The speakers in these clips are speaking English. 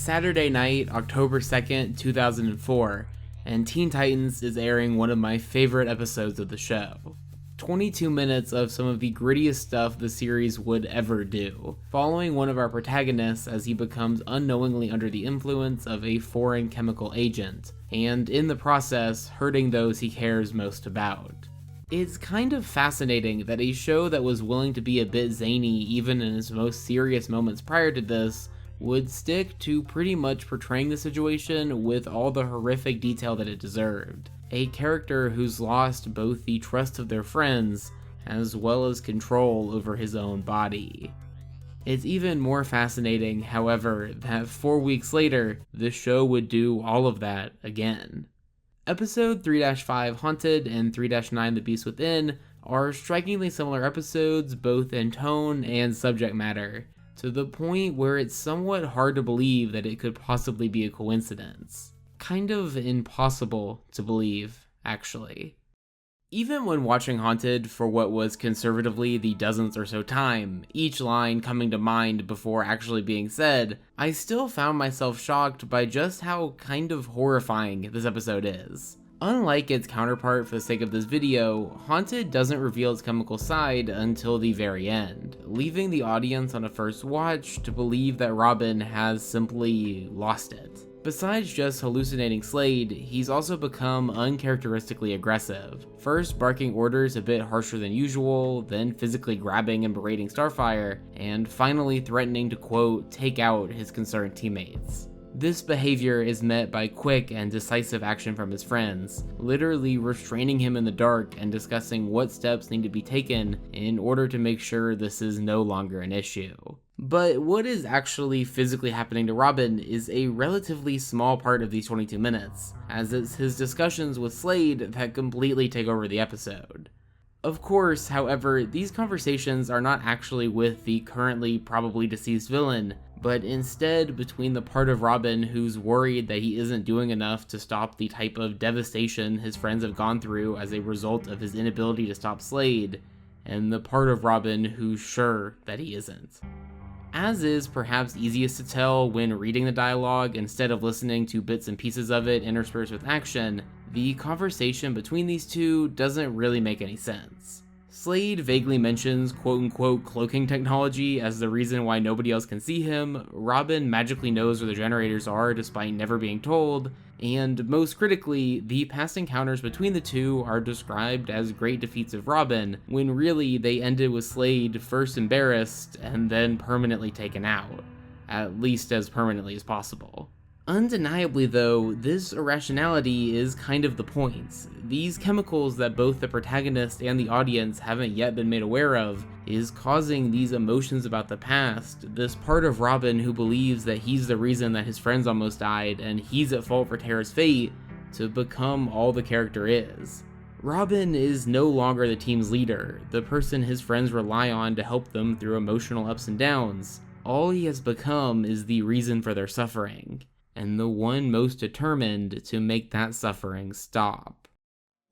Saturday night, October 2nd, 2004, and Teen Titans is airing one of my favorite episodes of the show. 22 minutes of some of the grittiest stuff the series would ever do, following one of our protagonists as he becomes unknowingly under the influence of a foreign chemical agent, and in the process, hurting those he cares most about. It's kind of fascinating that a show that was willing to be a bit zany even in its most serious moments prior to this would stick to pretty much portraying the situation with all the horrific detail that it deserved. A character who's lost both the trust of their friends as well as control over his own body. It's even more fascinating, however, that 4 weeks later, the show would do all of that again. Episode 3-5 Haunted and 3-9 The Beast Within are strikingly similar episodes both in tone and subject matter, to the point where it's somewhat hard to believe that it could possibly be a coincidence. Kind of impossible to believe, actually. Even when watching Haunted for what was conservatively the dozens or so time, each line coming to mind before actually being said, I still found myself shocked by just how kind of horrifying this episode is. Unlike its counterpart for the sake of this video, Haunted doesn't reveal its chemical side until the very end, leaving the audience on a first watch to believe that Robin has simply lost it. Besides just hallucinating Slade, he's also become uncharacteristically aggressive, first barking orders a bit harsher than usual, then physically grabbing and berating Starfire, and finally threatening to, quote, take out his concerned teammates. This behavior is met by quick and decisive action from his friends, literally restraining him in the dark and discussing what steps need to be taken in order to make sure this is no longer an issue. But what is actually physically happening to Robin is a relatively small part of these 22 minutes, as it's his discussions with Slade that completely take over the episode. Of course, however, these conversations are not actually with the currently probably deceased villain, but instead between the part of Robin who's worried that he isn't doing enough to stop the type of devastation his friends have gone through as a result of his inability to stop Slade, and the part of Robin who's sure that he isn't. As is perhaps easiest to tell when reading the dialogue instead of listening to bits and pieces of it interspersed with action, the conversation between these two doesn't really make any sense. Slade vaguely mentions quote-unquote cloaking technology as the reason why nobody else can see him, Robin magically knows where the generators are despite never being told, and most critically, the past encounters between the two are described as great defeats of Robin, when really they ended with Slade first embarrassed and then permanently taken out, at least as permanently as possible. Undeniably though, this irrationality is kind of the point. These chemicals that both the protagonist and the audience haven't yet been made aware of is causing these emotions about the past, this part of Robin who believes that he's the reason that his friends almost died and he's at fault for Tara's fate, to become all the character is. Robin is no longer the team's leader, the person his friends rely on to help them through emotional ups and downs. All he has become is the reason for their suffering, and the one most determined to make that suffering stop.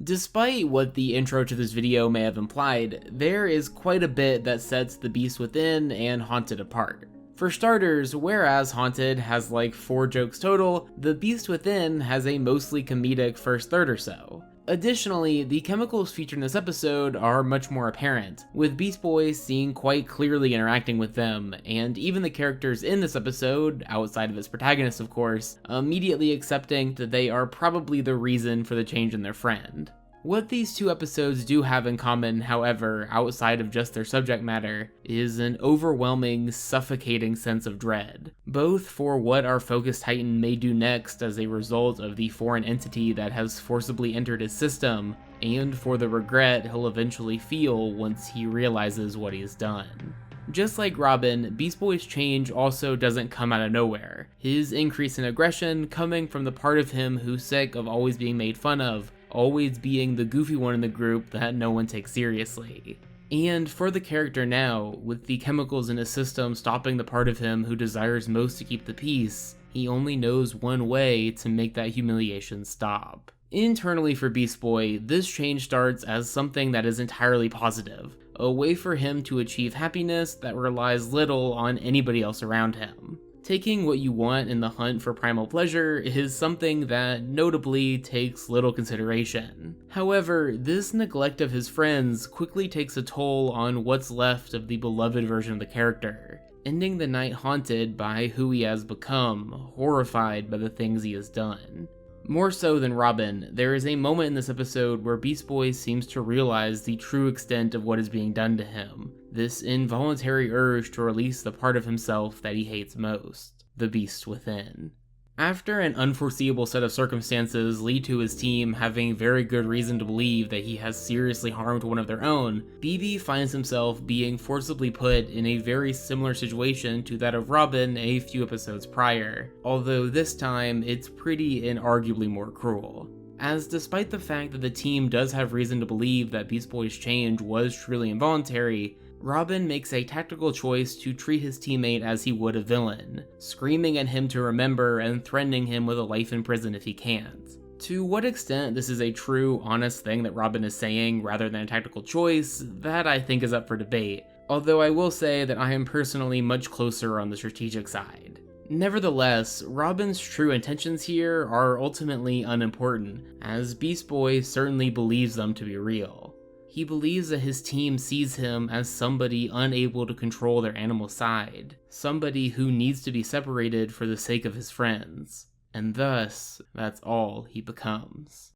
Despite what the intro to this video may have implied, there is quite a bit that sets The Beast Within and Haunted apart. For starters, whereas Haunted has like 4 jokes total, The Beast Within has a mostly comedic first third or so. Additionally, the chemicals featured in this episode are much more apparent, with Beast Boy seen quite clearly interacting with them, and even the characters in this episode, outside of its protagonist of course, immediately accepting that they are probably the reason for the change in their friend. What these two episodes do have in common, however, outside of just their subject matter, is an overwhelming, suffocating sense of dread, both for what our focused Titan may do next as a result of the foreign entity that has forcibly entered his system, and for the regret he'll eventually feel once he realizes what he has done. Just like Robin, Beast Boy's change also doesn't come out of nowhere, his increase in aggression coming from the part of him who's sick of always being made fun of, always being the goofy one in the group that no one takes seriously. And for the character now, with the chemicals in his system stopping the part of him who desires most to keep the peace, he only knows one way to make that humiliation stop. Internally for Beast Boy, this change starts as something that is entirely positive, a way for him to achieve happiness that relies little on anybody else around him. Taking what you want in the hunt for primal pleasure is something that notably takes little consideration. However, this neglect of his friends quickly takes a toll on what's left of the beloved version of the character, ending the night haunted by who he has become, horrified by the things he has done. More so than Robin, there is a moment in this episode where Beast Boy seems to realize the true extent of what is being done to him, this involuntary urge to release the part of himself that he hates most, the beast within. After an unforeseeable set of circumstances lead to his team having very good reason to believe that he has seriously harmed one of their own, BB finds himself being forcibly put in a very similar situation to that of Robin a few episodes prior, although this time it's pretty and arguably more cruel. As despite the fact that the team does have reason to believe that Beast Boy's change was truly involuntary, Robin makes a tactical choice to treat his teammate as he would a villain, screaming at him to remember and threatening him with a life in prison if he can't. To what extent this is a true, honest thing that Robin is saying rather than a tactical choice, that I think is up for debate, although I will say that I am personally much closer on the strategic side. Nevertheless, Robin's true intentions here are ultimately unimportant, as Beast Boy certainly believes them to be real. He believes that his team sees him as somebody unable to control their animal side, somebody who needs to be separated for the sake of his friends, and thus, that's all he becomes.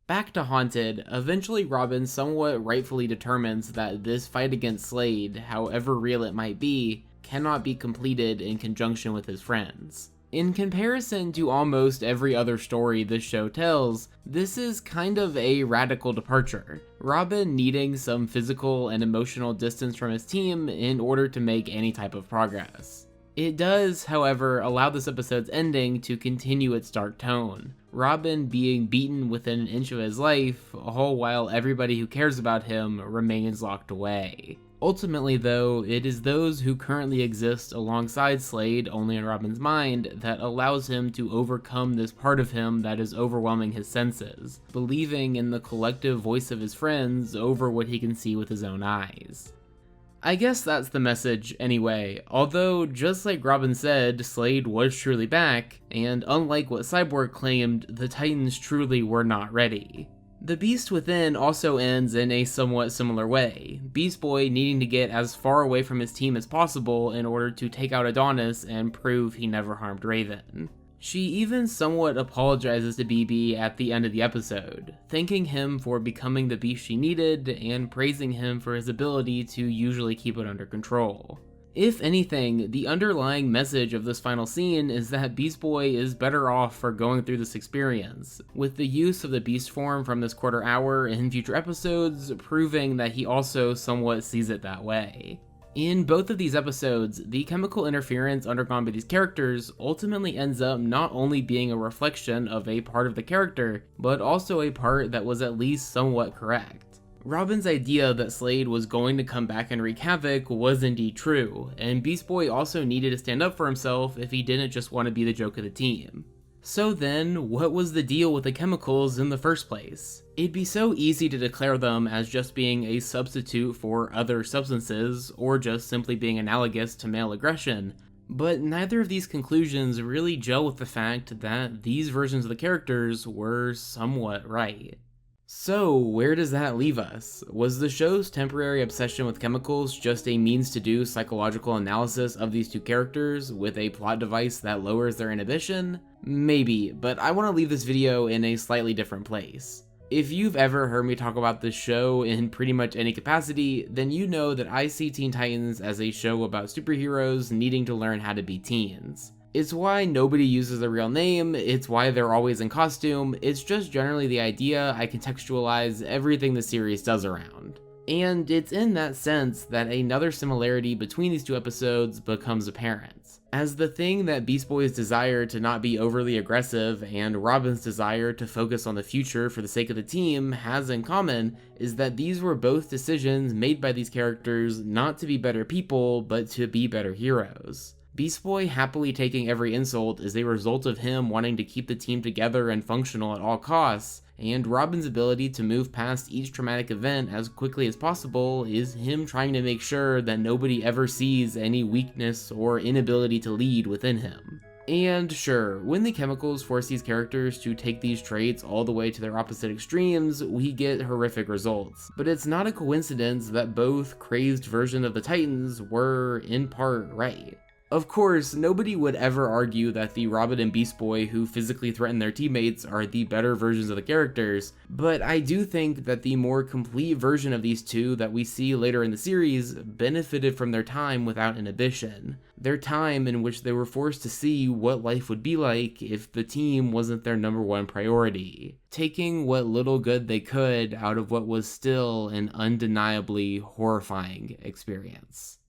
Back to Haunted, eventually Robin somewhat rightfully determines that this fight against Slade, however real it might be, cannot be completed in conjunction with his friends. In comparison to almost every other story this show tells, this is kind of a radical departure. Robin needing some physical and emotional distance from his team in order to make any type of progress. It does, however, allow this episode's ending to continue its dark tone, Robin being beaten within an inch of his life, all while everybody who cares about him remains locked away. Ultimately though, it is those who currently exist alongside Slade only in Robin's mind that allows him to overcome this part of him that is overwhelming his senses, believing in the collective voice of his friends over what he can see with his own eyes. I guess that's the message anyway, although just like Robin said, Slade was truly back, and unlike what Cyborg claimed, the Titans truly were not ready. The Beast Within also ends in a somewhat similar way, Beast Boy needing to get as far away from his team as possible in order to take out Adonis and prove he never harmed Raven. She even somewhat apologizes to BB at the end of the episode, thanking him for becoming the beast she needed and praising him for his ability to usually keep it under control. If anything, the underlying message of this final scene is that Beast Boy is better off for going through this experience, with the use of the beast form from this quarter hour in future episodes proving that he also somewhat sees it that way. In both of these episodes, the chemical interference undergone by these characters ultimately ends up not only being a reflection of a part of the character, but also a part that was at least somewhat correct. Robin's idea that Slade was going to come back and wreak havoc was indeed true, and Beast Boy also needed to stand up for himself if he didn't just want to be the joke of the team. So then, what was the deal with the chemicals in the first place? It'd be so easy to declare them as just being a substitute for other substances, or just simply being analogous to male aggression, but neither of these conclusions really gel with the fact that these versions of the characters were somewhat right. So, where does that leave us? Was the show's temporary obsession with chemicals just a means to do psychological analysis of these two characters with a plot device that lowers their inhibition? Maybe, but I want to leave this video in a slightly different place. If you've ever heard me talk about this show in pretty much any capacity, then you know that I see Teen Titans as a show about superheroes needing to learn how to be teens. It's why nobody uses a real name, it's why they're always in costume, it's just generally the idea I contextualize everything the series does around. And it's in that sense that another similarity between these two episodes becomes apparent, as the thing that Beast Boy's desire to not be overly aggressive and Robin's desire to focus on the future for the sake of the team has in common is that these were both decisions made by these characters not to be better people, but to be better heroes. Beast Boy happily taking every insult is a result of him wanting to keep the team together and functional at all costs, and Robin's ability to move past each traumatic event as quickly as possible is him trying to make sure that nobody ever sees any weakness or inability to lead within him. And sure, when the chemicals force these characters to take these traits all the way to their opposite extremes, we get horrific results. But it's not a coincidence that both crazed versions of the Titans were, in part, right. Of course, nobody would ever argue that the Robin and Beast Boy who physically threaten their teammates are the better versions of the characters, but I do think that the more complete version of these two that we see later in the series benefited from their time without inhibition. Their time in which they were forced to see what life would be like if the team wasn't their number one priority, taking what little good they could out of what was still an undeniably horrifying experience.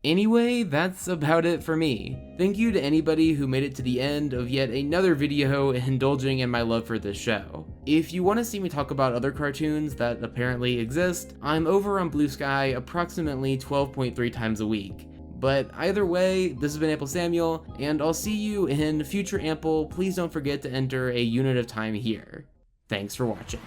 Anyway, that's about it for me. Thank you to anybody who made it to the end of yet another video indulging in my love for this show. If you want to see me talk about other cartoons that apparently exist, I'm over on Blue Sky approximately 12.3 times a week. But either way, this has been AmpleSamuel, and I'll see you in future Ample. Please don't forget to enter a unit of time here. Thanks for watching.